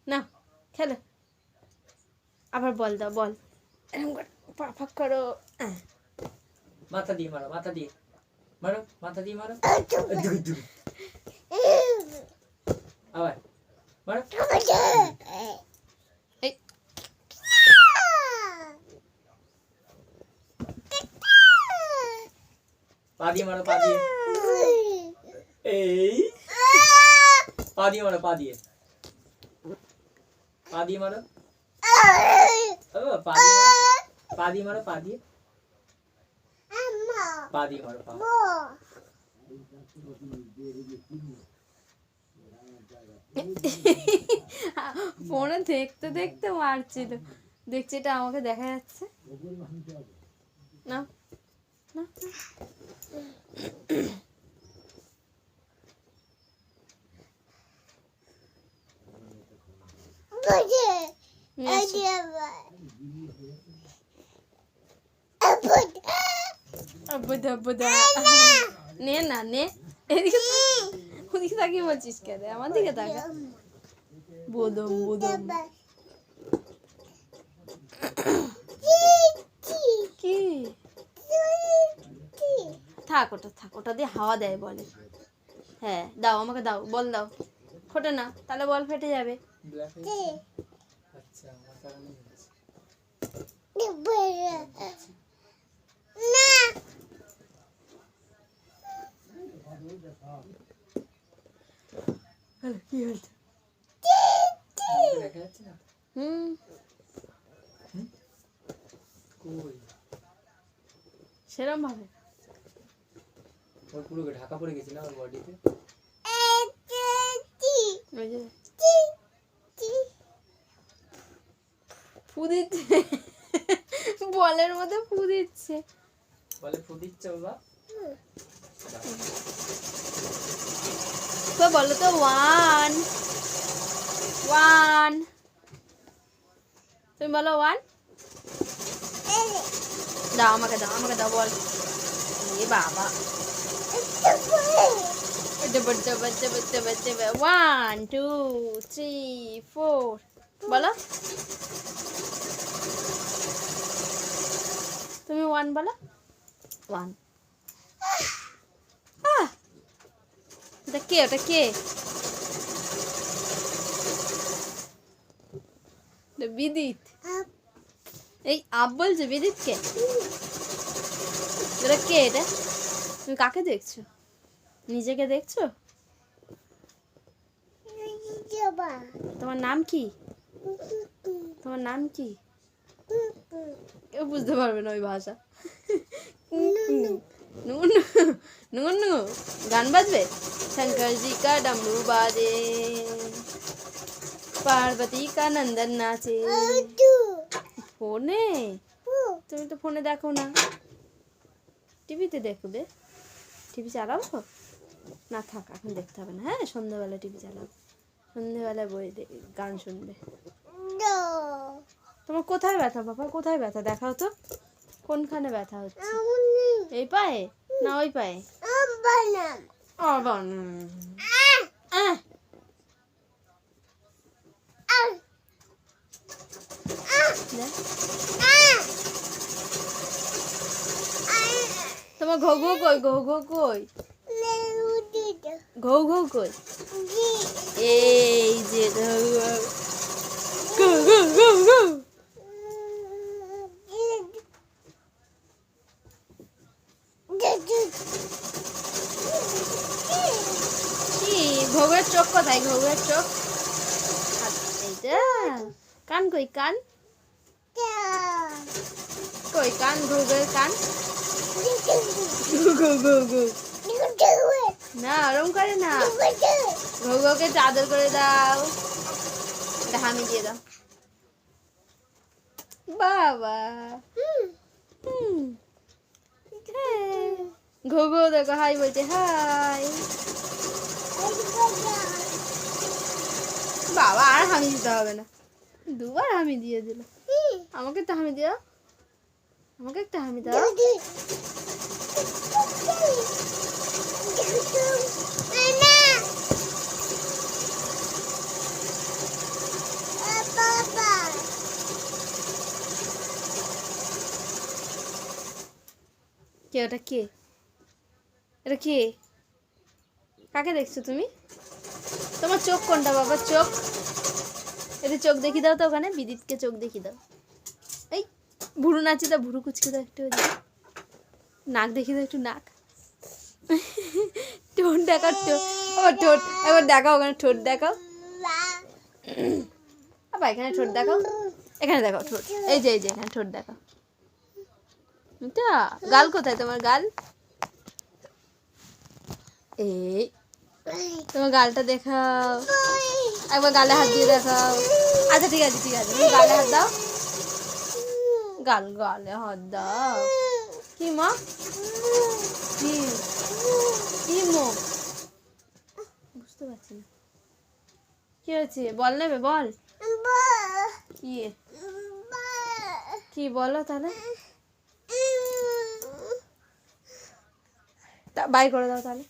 না খেলো আবার বল দাও বল এরকম করে পা ফাঁক করো মাথা দিয়ে মারো মাথা দিয়ে মারো মাথা দিয়ে মারো আবার মারো এই পা দিয়ে মারো পা দিয়ে এই পা দিয়ে মারো পা দিয়ে পা দিয়ে মারো পা দিয়ে মারো পা দিয়ে পা দিয়ে মারো পা ফোনে দেখতে দেখতে মারছিল দেখছি এটা আমাকে দেখা যাচ্ছে না না নে না নে এদিকে ওদিকে তাকিয়ে বলছিস কেন আমার দিকে তাকা বোদম বোদম কি থাক ওটা দিয়ে হাওয়া দেয় বলে হ্যাঁ দাও আমাকে দাও বল দাও ফোটে না তাহলে বল ফেটে যাবে কি হয়েছে সেরম ভাবে ওর পুরো ঢাকা পড়ে গেছে না ওর বডিতে ফু দিচ্ছে বলের মধ্যে ফু দিচ্ছে বলে ফু দিচ্ছে বাবা তো বলো তো ওয়ান ওয়ান তুমি বলো ওয়ান দাও আমাকে দাও বল এ বাবা ওয়ান টু থ্রি ফোর বলো তুমি ওয়ান বলো ওয়ান ওটা কে বিদিত এই আপ বলছে বিদিত কে এটা কে এটা তুমি কাকে দেখছো নিজেকে দেখছো তোমার নাম কি কেউ বুঝতে পারবে না ওই ভাষা নুনু গান বাজবে शंकर जी का डमरू बाजे पार्वती का नंदन नाचे ফোনে তুমি তো ফোনে দেখো না টিভিতে দেখো দে টিভি চালাবো না থাক এখন দেখতে হবে না হ্যাঁ সন্ধ্যাবেলা টিভি চালাবো সন্ধ্যাবেলা গান শুনবে তোমার কোথায় ব্যথা বাবা কোথায় ব্যথা দেখাও তো কোনখানে ব্যথা হচ্ছে এই পায়ে না ওই পায়ে তোমার ঘৌ ঘৌ কই ঘৌ ঘৌ কই এই যে ঘৌ ঘৌ ঘৌয়ের চোখ কোথায় ঘৌয়ের চোখ এইটা কান কই কান ঘৌয়ের কান না ওরম করে না ঘৌকে চাদর করে দাও এটা হামি দিয়ে দাও বাবা ঘৌ দেখো হাই বলছে হাই বাবা আর হামি দিতে হবে না দুবার হামি দিয়ে দিল আমাকে একটা হামি দিও আমাকে একটা হামি দাও ওটা কে? এটা কে? কাকে দেখছো তুমি? তোমার চোখ কোনটা বাবা? চোখ, এতে চোখ দেখি দাও তো, ওখানে বিদিতকে চোখ দেখি দাও। এই ভুরু নাচি দাও, ভুরু কুচকে দাও একটু। নাক দেখি দাও একটু, নাক। ঠোঁট দেখাও, ঠোঁট, আবার ঠোঁট, একবার দেখাও ওখানে, ঠোঁট দেখাও। আবার এখানে ঠোঁট দেখাও, এখানে দেখাও ঠোঁট, এই যে এখানে ঠোঁট দেখাও। এটা গাল কোথায় তোমার? গাল, এই তোমার গালটা দেখাও, একবার গালে হাত দিয়ে দেখাও। আচ্ছা ঠিক আছে ঠিক আছে, তুমি গালে হাত দাও, গালে হাত দাও। কি মা? কি কি মো? বুঝতে পারছি না কি হয়েছে, বল নেবে, বল কি কি বলো তাহলে, বাই করে দাও তাহলে।